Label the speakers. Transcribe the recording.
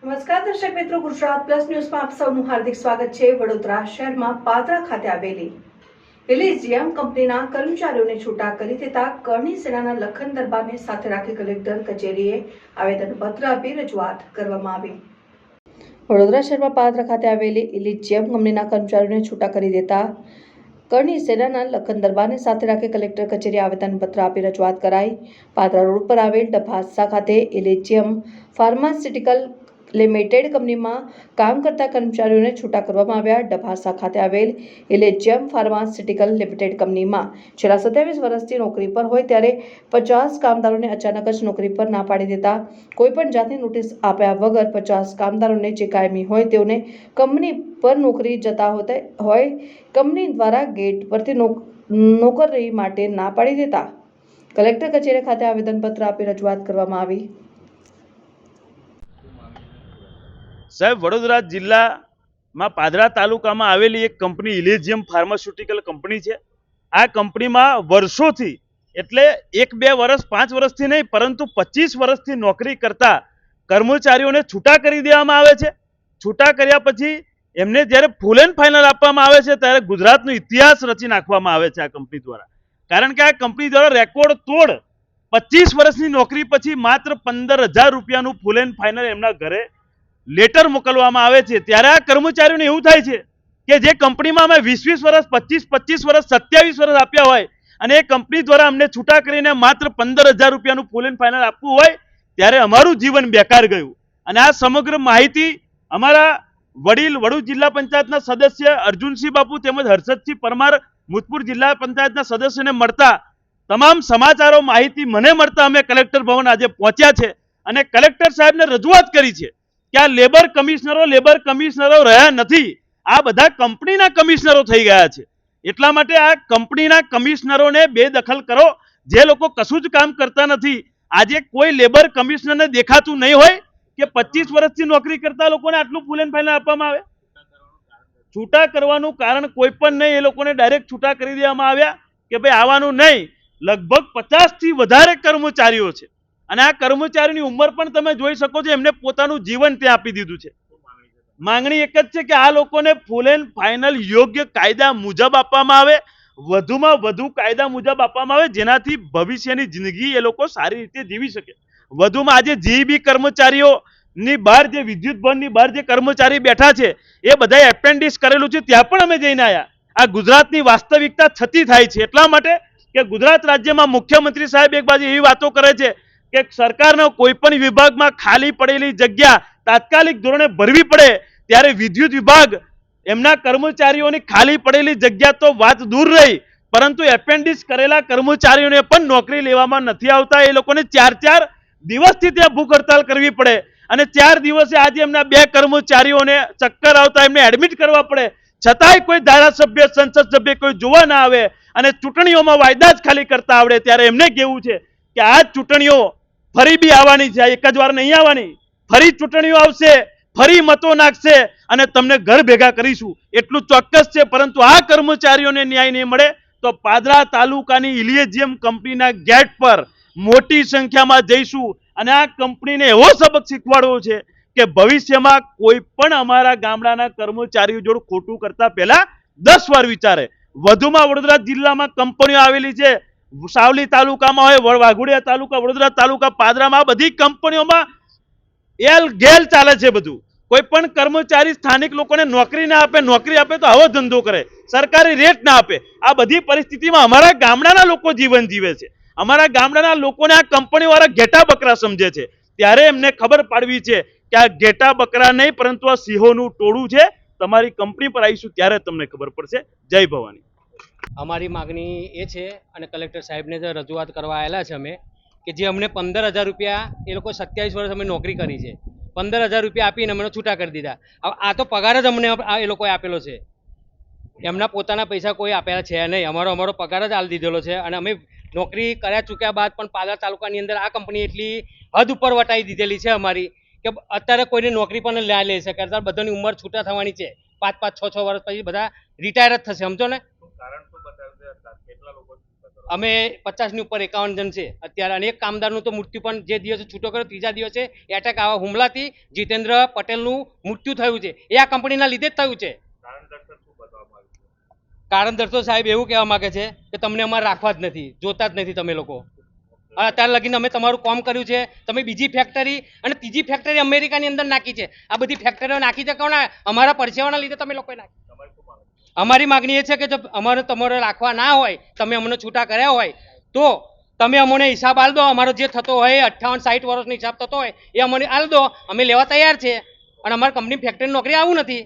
Speaker 1: નમસ્કાર દર્શક મિત્રો, ગુજરાત પ્લસ ન્યૂઝમાં આપ સૌનું હાર્દિક સ્વાગત છે। વડોદરા શહેરમાં પાદરા ખાતે આવેલી એલિઝિયમ કંપનીના કર્મચારીઓને છૂટા કરી દેતા કરણી સેનાના લખન દરબારને સાથે રાખી કલેક્ટર કચેરીએ આવેદનપત્ર આપી રજૂઆત કરવામાં આવી। વડોદરા શહેરમાં પાદરા ખાતે આવેલી એલિઝિયમ કંપનીના કર્મચારીઓને છૂટા કરી દેતા કરણી સેનાના લખન દરબારને સાથે રાખી કલેક્ટર કચેરીએ આવેદનપત્ર આપી રજૂઆત કરાઈ। પાદરા રોડ પર આવેલ ડભાસા ખાતે એલિઝિયમ ફાર્માસ્યુટિકલ લિમિટેડ કંપનીમાં કામ કરતા કર્મચારીઓને છૂટા કરવામાં આવ્યા। ડભાસા ખાતે આવેલ એલિઝિયમ ફાર્માસ્યુટિકલ લિમિટેડ કંપનીમાં છેલ્લા 27 વર્ષથી નોકરી પર હોય ત્યારે 50 કામદારોને અચાનક જ નોકરી પર ના પાડી દેતા કોઈપણ જાતની નોટિસ આપ્યા વગર 50 કામદારોને જે કાયમી હોય તેઓને કંપની પર નોકરી જતા હોય કંપની દ્વારા ગેટ પરથી નોકરી માટે ના પાડી દેતા કલેક્ટર કચેરી ખાતે આવેદનપત્ર આપી રજૂઆત કરવામાં આવી।
Speaker 2: સાહેબ, વડોદરા જિલ્લામાં પાદરા તાલુકામાં આવેલી એક કંપની એલિઝિયમ ફાર્માસ્યુટિકલ કંપની છે। આ કંપનીમાં વર્ષોથી એટલે 1-2 વર્ષ 5 વર્ષથી નહીં પરંતુ 25 વર્ષથી નોકરી કરતા કર્મચારીઓને છૂટા કરી દેવામાં આવે છે। છૂટા કર્યા પછી એમને જ્યારે ફૂલ એન્ડ ફાઇનલ આપવામાં આવે છે ત્યારે ગુજરાતનો ઇતિહાસ રચી નાખવામાં આવે છે આ કંપની દ્વારા। કારણ કે આ કંપની દ્વારા રેકોર્ડ તોડ 25 વર્ષની નોકરી પછી માત્ર 15,000 રૂપિયાનું ફૂલ એન્ડ ફાઇનલ એમના ઘરે લેટર મોકલવામાં આવે છે। ત્યારે આ કર્મચારીઓને એવું થાય છે કે જે કંપનીમાં અમે 20-20 વર્ષ 25-25 વર્ષ 27 વર્ષ આપ્યા હોય અને એ કંપની દ્વારા અમને છૂટા કરીને માત્ર 15,000 રૂપિયાનું ફૂલ એન્ડ ફાઇનલ આપવું હોય ત્યારે અમારું જીવન બેકાર ગયું। અને આ સમગ્ર માહિતી અમારા વડોદ જિલ્લા પંચાયતના સદસ્ય અર્જુનસિંહ બાપુ તેમજ હર્ષદસિંહ પરમાર મુજપુર જિલ્લા પંચાયતના સદસ્યને મળતા તમામ સમાચારો માહિતી મને મળતા અમે કલેક્ટર ભવન આજે પહોંચ્યા છે અને કલેક્ટર સાહેબને રજૂઆત કરી છે કે આ લેબર કમિશનરો રહ્યા નથી, આ બધા કંપનીના કમિશનરો થઈ ગયા છે। એટલા માટે આ કંપનીના કમિશનરોને બેદખલ કરો। જે લોકો કશું જ કામ કરતા નથી, આજે કોઈ લેબર કમિશનરને દેખાતું નહીં હોય કે 25 વર્ષથી નોકરી કરતા લોકોને આટલું ફૂલ એન્ડ ફાઇનલ આપવામાં આવે। છૂટા કરવાનું કારણ કોઈ પણ નહીં, એ લોકોને ડાયરેક્ટ છૂટા કરી દેવામાં આવ્યા કે ભાઈ આવવાનું નહીં। લગભગ 50 થી વધારે કર્મચારીઓ છે અને આ કર્મચારીની ઉંમર પણ તમે જોઈ શકો છો, એમને પોતાનું જીવન ત્યાં આપી દીધું છે। માંગણી એક જ છે કે આ લોકોને ફૂલ એન્ડ ફાઇનલ યોગ્ય કાયદા મુજબ આપવામાં આવે, વધુમાં વધુ કાયદા મુજબ આપવામાં આવે જેનાથી ભવિષ્યની જિંદગી એ લોકો સારી રીતે જીવી શકે। વધુમાં આજે જીઈબી કર્મચારીઓની બહાર જે વિદ્યુત ભવનની બહાર જે કર્મચારી બેઠા છે એ બધાએ એપેન્ડિક્સ કરેલું છે, ત્યાં પણ અમે જઈને આવ્યા। આ ગુજરાતની વાસ્તવિકતા છતી થાય છે। એટલા માટે કે ગુજરાત રાજ્યમાં મુખ્યમંત્રી સાહેબ એક બાજુ એવી વાતો કરે છે કે સરકારના કોઈ પણ વિભાગમાં ખાલી પડેલી જગ્યા તાત્કાલિક ધોરણે ભરવી પડે ત્યારે વિદ્યુત વિભાગ એમના કર્મચારીઓની ખાલી પડેલી જગ્યા તો વાત દૂર રહી પરંતુ એપેન્ડિક્સ કરેલા કર્મચારીઓને પણ નોકરી લેવામાં નથી આવતા। એ લોકોને 4-4 દિવસથી ત્યાં ભૂખ હડતાલ કરવી પડે અને 4 દિવસે આજે એમના 2 કર્મચારીઓને ચક્કર આવતા એમને એડમિટ કરવા પડે, છતાંય કોઈ ધારાસભ્ય સંસદ સભ્ય કોઈ જોવા ના આવે અને ચૂંટણીઓમાં વાયદા જ ખાલી કરતા આવડે। ત્યારે એમને કહેવું છે કે આ ચૂંટણીઓ ફરી બી આવવાની છે, એક જ વાર નહીં આવવાની, ફરી ચૂંટણીઓ આવશે, ફરી મતો નાખશે અને તમને ઘર ભેગા કરીશું એટલું ચોક્કસ છે। પરંતુ આ કર્મચારીઓને ન્યાય નહીં મળે તો પાદરા તાલુકાની એલિઝિયમ કંપનીના ગેટ પર મોટી સંખ્યામાં જઈશું અને આ કંપનીને એવો સબક શીખવાડવો છે કે ભવિષ્યમાં કોઈ પણ અમારા ગામડાના કર્મચારીઓ જોડે ખોટું કરતા પહેલા 10 વાર વિચારે। વધુમાં વડોદરા જિલ્લામાં કંપનીઓ આવેલી છે, સાવલી તાલુકામાં હોય, વાઘોડિયા તાલુકા, વડોદરા તાલુકા, પાદરામાં બધી કંપનીઓમાં ગેલ ચાલે છે બધું। કોઈ પણ કર્મચારી સ્થાનિક લોકોને નોકરી ના આપે, નોકરી આપે તો આવો ધંધો કરે, સરકારી રેટ ના આપે। આ બધી પરિસ્થિતિમાં અમારા ગામડાના લોકો જીવન જીવે છે। અમારા ગામડાના લોકોને આ કંપની વાળા ઘેટા બકરા સમજે છે। ત્યારે એમને ખબર પાડવી છે કે આ ઘેટા બકરા નહીં પરંતુ આ સિંહોનું ટોળું છે। તમારી કંપની પર આવીશું ત્યારે તમને ખબર પડશે। જય ભવાની।
Speaker 3: અમારી માગણી એ છે અને કલેક્ટર સાહેબને જે રજૂઆત કરવા આવેલા છે અમે કે જે અમને 15,000 રૂપિયા, એ લોકો 27 વર્ષ અમે નોકરી કરી છે, 15,000 રૂપિયા આપીને અમને છૂટા કરી દીધા। આ તો પગાર જ અમને એ લોકોએ આપેલો છે, એમના પોતાના પૈસા કોઈ આપેલા છે નહીં, અમારો પગાર જ આપી દીધેલો છે। અને અમે નોકરી કર્યા ચૂક્યા બાદ પણ પાદરા તાલુકાની અંદર આ કંપની એટલી હદ ઉપર વટાવી દીધેલી છે અમારી કે અત્યારે કોઈને નોકરી પણ ના લઈ શકે। અત્યારે બધાની ઉંમર છૂટા થવાની છે, 5-5, 6-6 વર્ષ પછી બધા રિટાયર જ થશે, સમજો ને। અમે 50ની ઉપર 51 જણ છે અત્યારે, અને એક કામદારનું તો મૃત્યુ પણ જે દિવસે છૂટો કર્યો ત્રીજા દિવસે એટેક આવા હુમલાથી જીતેન્દ્ર પટેલનું મૃત્યુ થયું છે. એ આ કંપનીના લીધે જ થયું છે. કારણ દર્શો સાહેબ એવું કહેવા માંગે છે કે તમને અમારે રાખવા જ નથી, જોતા જ નથી તમે લોકો. અત્યારે લગીને અમે તમારું કામ કર્યું છે, તમે બીજી ફેક્ટરી અને ત્રીજી ફેક્ટરી અમેરિકાની અંદર નાખી છે. આ બધી ફેક્ટરીઓ નાખી છે કોણ? અમારા પરસેવાના લીધે તમે લોકોએ નાખી. અમારી માગણી એ છે કે જો અમારે તમારે રાખવા ના હોય, તમે અમને છૂટા કર્યા હોય તો તમે અમને હિસાબ આલ દો. અમારો જે થતો હોય 58-60 વર્ષનો હિસાબ થતો હોય એ અમને આલ દો. અમે લેવા તૈયાર છે અને અમારી કંપની ફેક્ટરી નોકરી આવું નથી.